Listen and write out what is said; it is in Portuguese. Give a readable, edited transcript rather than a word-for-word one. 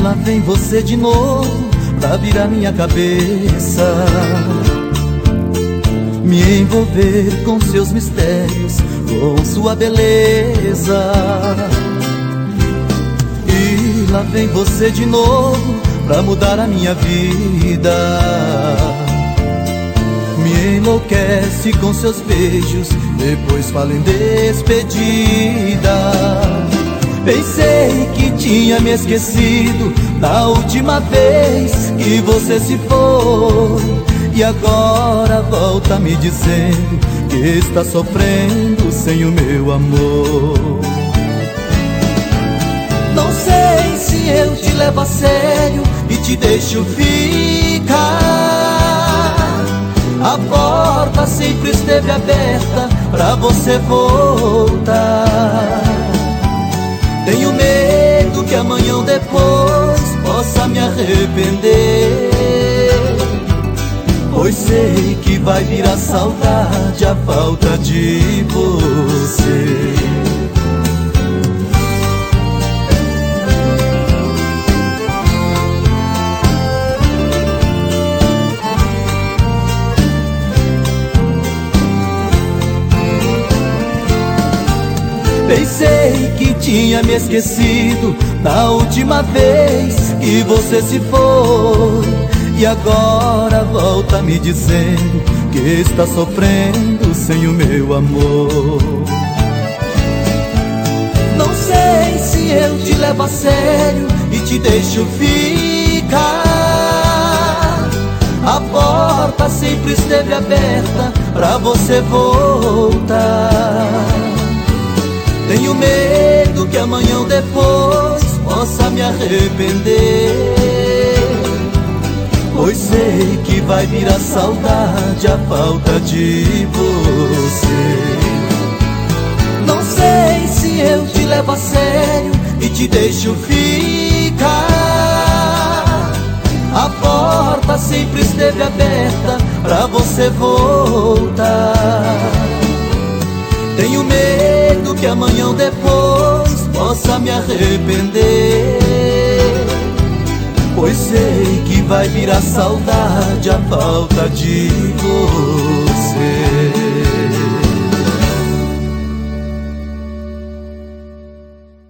lá vem você de novo pra virar minha cabeça, me envolver com seus mistérios, com sua beleza. E lá vem você de novo pra mudar a minha vida, me enlouquece com seus beijos, depois fala em despedida. Pensei que tinha me esquecido da última vez que você se foi, e agora volta me dizendo que está sofrendo sem o meu amor. Não sei se eu te levo a sério e te deixo ficar. A porta sempre esteve aberta pra você voltar. Tenho medo que amanhã ou depois possa me arrepender, pois sei que vai virar saudade a falta de você. Pensei que tinha me esquecido da última vez que você se foi, e agora volta me dizendo que está sofrendo sem o meu amor. Não sei se eu te levo a sério e te deixo ficar. A porta sempre esteve aberta pra você voltar. Tenho medo que amanhã ou depois possa me arrepender, pois sei que vai virar saudade a falta de você. Não sei se eu te levo a sério e te deixo ficar. A porta sempre esteve aberta pra você voltar. Tenho medo que amanhã ou depois possa me arrepender, pois sei que vai virar saudade a falta de você.